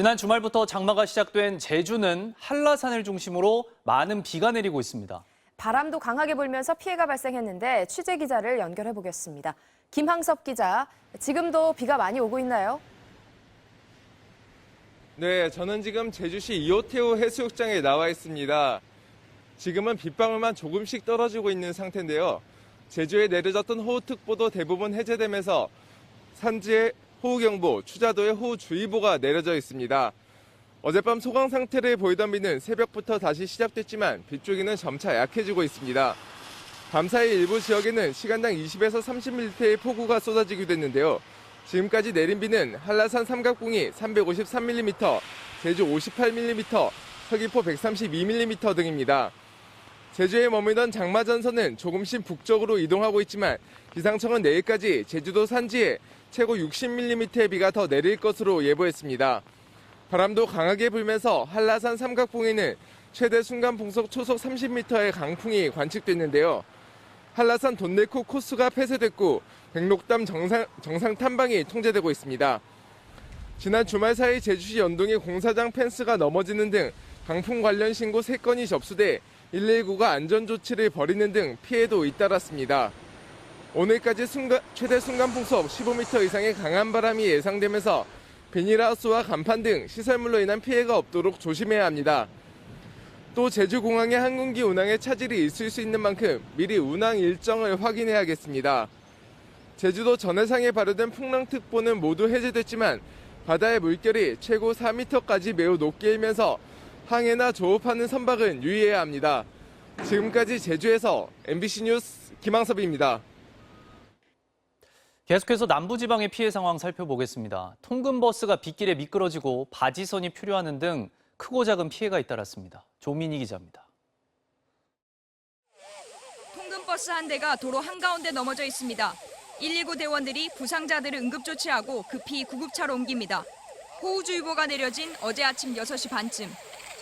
지난 주말부터 장마가 시작된 제주는 한라산을 중심으로 많은 비가 내리고 있습니다. 바람도 강하게 불면서 피해가 발생했는데 취재 기자를 연결해 보겠습니다. 김항섭 기자, 지금도 비가 많이 오고 있나요? 네, 저는 지금 제주시 이호태우 해수욕장에 나와 있습니다. 지금은 빗방울만 조금씩 떨어지고 있는 상태인데요. 제주에 내려졌던 호우특보도 대부분 해제되면서 산지에 호우경보, 추자도에 호우주의보가 내려져 있습니다. 어젯밤 소강 상태를 보이던 비는 새벽부터 다시 시작됐지만 빗줄기는 점차 약해지고 있습니다. 밤사이 일부 지역에는 시간당 20에서 30mm의 폭우가 쏟아지기도 했는데요. 지금까지 내린 비는 한라산 삼각봉이 353mm, 제주 58mm, 서귀포 132mm 등입니다. 제주에 머물던 장마전선은 조금씩 북쪽으로 이동하고 있지만 기상청은 내일까지 제주도 산지에 최고 60mm의 비가 더 내릴 것으로 예보했습니다. 바람도 강하게 불면서 한라산 삼각봉에는 최대 순간 풍속 초속 30m의 강풍이 관측됐는데요. 한라산 돈내코 코스가 폐쇄됐고 백록담 정상 탐방이 통제되고 있습니다. 지난 주말 사이 제주시 연동의 공사장 펜스가 넘어지는 등 강풍 관련 신고 3건이 접수돼 119가 안전조치를 벌이는 등 피해도 잇따랐습니다. 오늘까지 최대 순간풍속 15m 이상의 강한 바람이 예상되면서 비닐하우스와 간판 등 시설물로 인한 피해가 없도록 조심해야 합니다. 또 제주공항의 항공기 운항에 차질이 있을 수 있는 만큼 미리 운항 일정을 확인해야겠습니다. 제주도 전해상에 발효된 풍랑특보는 모두 해제됐지만 바다의 물결이 최고 4m까지 매우 높게 일면서 항해나 조업하는 선박은 유의해야 합니다. 지금까지 제주에서 MBC 뉴스 김항섭입니다. 계속해서 남부지방의 피해 상황 살펴보겠습니다. 통근버스가 빗길에 미끄러지고 바지선이 표류하는 등 크고 작은 피해가 잇따랐습니다. 조민희 기자입니다. 통근버스 한 대가 도로 한가운데 넘어져 있습니다. 119 대원들이 부상자들을 응급조치하고 급히 구급차로 옮깁니다. 호우주의보가 내려진 어제 아침 6시 반쯤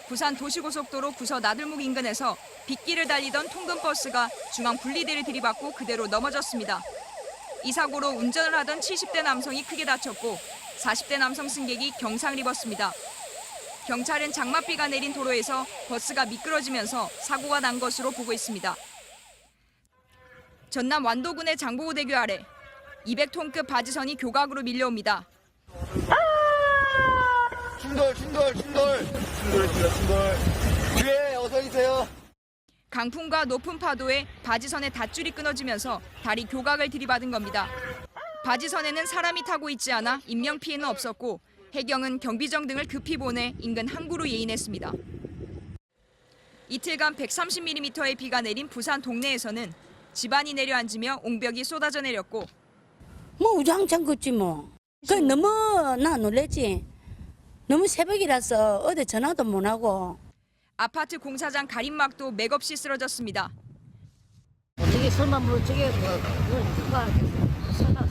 부산 도시고속도로 구서 나들목 인근에서 빗길을 달리던 통근버스가 중앙 분리대를 들이받고 그대로 넘어졌습니다. 이 사고로 운전을 하던 70대 남성이 크게 다쳤고 40대 남성 승객이 경상을 입었습니다. 경찰은 장맛비가 내린 도로에서 버스가 미끄러지면서 사고가 난 것으로 보고 있습니다. 전남 완도군의 장보고대교 아래 200톤급 바지선이 교각으로 밀려옵니다. 충돌. 뒤에 어서 있어요. 강풍과 높은 파도에 바지선의 닷줄이 끊어지면서 다리 교각을 들이받은 겁니다. 바지선에는 사람이 타고 있지 않아 인명피해는 없었고 해경은 경비정 등을 급히 보내 인근 항구로 예인했습니다. 이틀간 130mm의 비가 내린 부산 동네에서는 집안이 내려앉으며 옹벽이 쏟아져 내렸고 우장창 걷지 뭐. 너무 나 놀랬지. 너무 새벽이라서 어디 전화도 못 하고. 아파트 공사장 가림막도 맥없이 쓰러졌습니다. 저게 설마 저게 누가 설마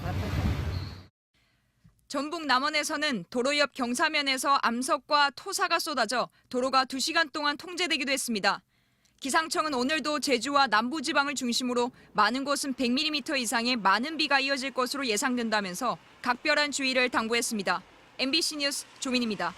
전북 남원에서는 도로 옆 경사면에서 암석과 토사가 쏟아져 도로가 2시간 동안 통제되기도 했습니다. 기상청은 오늘도 제주와 남부지방을 중심으로 많은 곳은 100mm 이상의 많은 비가 이어질 것으로 예상된다면서 각별한 주의를 당부했습니다. MBC 뉴스 조민입니다.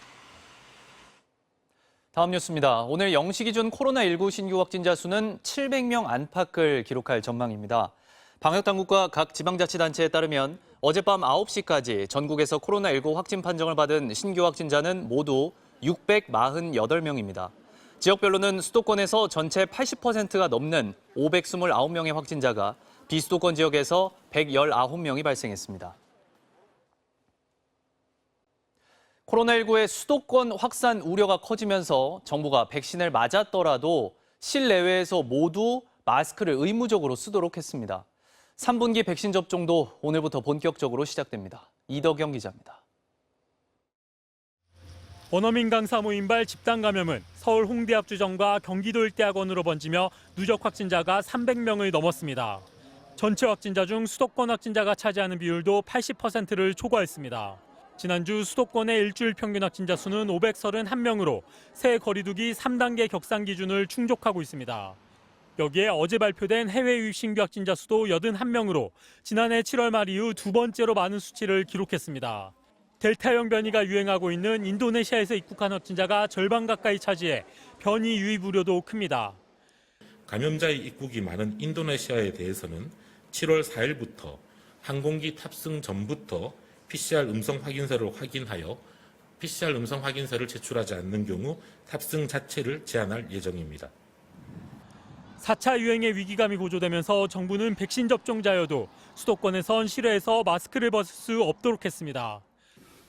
다음 뉴스입니다. 오늘 0시 기준 코로나19 신규 확진자 수는 700명 안팎을 기록할 전망입니다. 방역당국과 각 지방자치단체에 따르면 어젯밤 9시까지 전국에서 코로나19 확진 판정을 받은 신규 확진자는 모두 648명입니다. 지역별로는 수도권에서 전체 80%가 넘는 529명의 확진자가 비수도권 지역에서 119명이 발생했습니다. 코로나19의 수도권 확산 우려가 커지면서 정부가 백신을 맞았더라도 실내외에서 모두 마스크를 의무적으로 쓰도록 했습니다. 3분기 백신 접종도 오늘부터 본격적으로 시작됩니다. 이덕영 기자입니다. 원어민 강사 모임발 집단 감염은 서울 홍대 앞 주점과 경기도 일대 학원으로 번지며 누적 확진자가 300명을 넘었습니다. 전체 확진자 중 수도권 확진자가 차지하는 비율도 80%를 초과했습니다. 지난주 수도권의 일주일 평균 확진자 수는 531명으로 새 거리두기 3단계 격상 기준을 충족하고 있습니다. 여기에 어제 발표된 해외 유입 신규 확진자 수도 81명으로 지난해 7월 말 이후 두 번째로 많은 수치를 기록했습니다. 델타형 변이가 유행하고 있는 인도네시아에서 입국한 확진자가 절반 가까이 차지해 변이 유입 우려도 큽니다. 감염자의 입국이 많은 인도네시아에 대해서는 7월 4일부터 항공기 탑승 전부터 PCR 음성 확인서를 확인하여 PCR 음성 확인서를 제출하지 않는 경우 탑승 자체를 제한할 예정입니다. 4차 유행의 위기감이 고조되면서 정부는 백신 접종자여도 수도권에선 실외에서 마스크를 벗을 수 없도록 했습니다.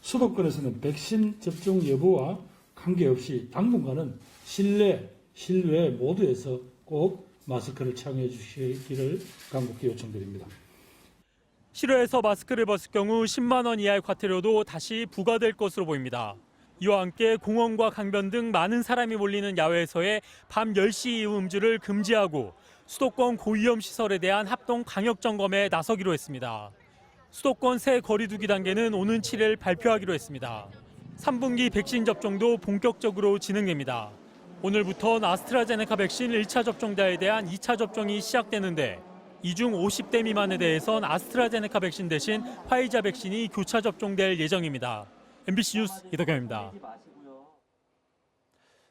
수도권에서는 백신 접종 여부와 관계없이 당분간은 실외 모두에서 꼭 마스크를 착용해 주시기를 간곡히 요청드립니다. 실외에서 마스크를 벗을 경우 10만 원 이하의 과태료도 다시 부과될 것으로 보입니다. 이와 함께 공원과 강변 등 많은 사람이 몰리는 야외에서의 밤 10시 이후 음주를 금지하고 수도권 고위험 시설에 대한 합동 강력 점검에 나서기로 했습니다. 수도권 새 거리두기 단계는 오는 7일 발표하기로 했습니다. 3분기 백신 접종도 본격적으로 진행됩니다. 오늘부터 아스트라제네카 백신 1차 접종자에 대한 2차 접종이 시작되는데 이 중 50대 미만에 대해선 아스트라제네카 백신 대신 화이자 백신이 교차 접종될 예정입니다. MBC 뉴스 이덕경입니다.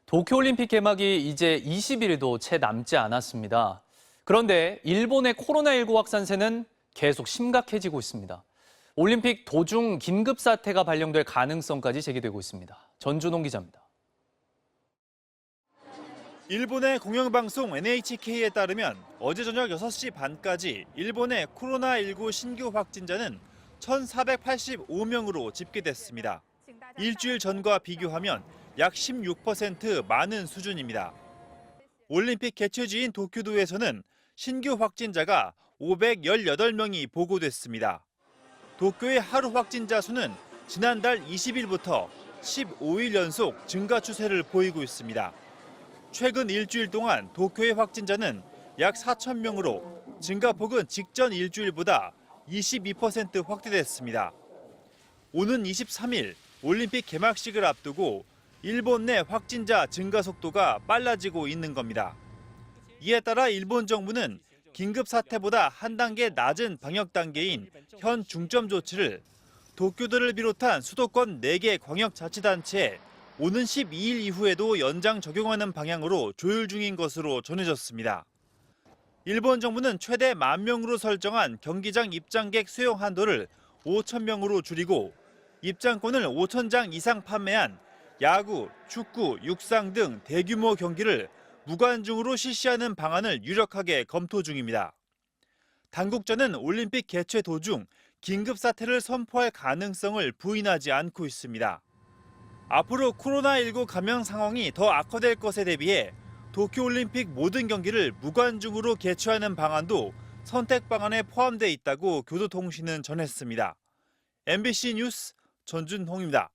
도쿄올림픽 개막이 이제 20일도 채 남지 않았습니다. 그런데 일본의 코로나19 확산세는 계속 심각해지고 있습니다. 올림픽 도중 긴급 사태가 발령될 가능성까지 제기되고 있습니다. 전준홍 기자입니다. 일본의 공영방송 NHK에 따르면 어제 저녁 6시 반까지 일본의 코로나19 신규 확진자는 1,485명으로 집계됐습니다. 일주일 전과 비교하면 약 16% 많은 수준입니다. 올림픽 개최지인 도쿄도에서는 신규 확진자가 518명이 보고됐습니다. 도쿄의 하루 확진자 수는 지난달 20일부터 15일 연속 증가 추세를 보이고 있습니다. 최근 일주일 동안 도쿄의 확진자는 약 4,000명으로 증가폭은 직전 일주일보다 22% 확대됐습니다. 오는 23일 올림픽 개막식을 앞두고 일본 내 확진자 증가 속도가 빨라지고 있는 겁니다. 이에 따라 일본 정부는 긴급 사태보다 한 단계 낮은 방역 단계인 현 중점 조치를 도쿄도를 비롯한 수도권 4개 광역자치단체에 오는 12일 이후에도 연장 적용하는 방향으로 조율 중인 것으로 전해졌습니다. 일본 정부는 최대 10,000명으로 설정한 경기장 입장객 수용 한도를 5,000명으로 줄이고 입장권을 5,000장 이상 판매한 야구, 축구, 육상 등 대규모 경기를 무관중으로 실시하는 방안을 유력하게 검토 중입니다. 당국자는 올림픽 개최 도중 긴급 사태를 선포할 가능성을 부인하지 않고 있습니다. 앞으로 코로나19 감염 상황이 더 악화될 것에 대비해 도쿄올림픽 모든 경기를 무관중으로 개최하는 방안도 선택 방안에 포함돼 있다고 교도통신은 전했습니다. MBC 뉴스 전준홍입니다.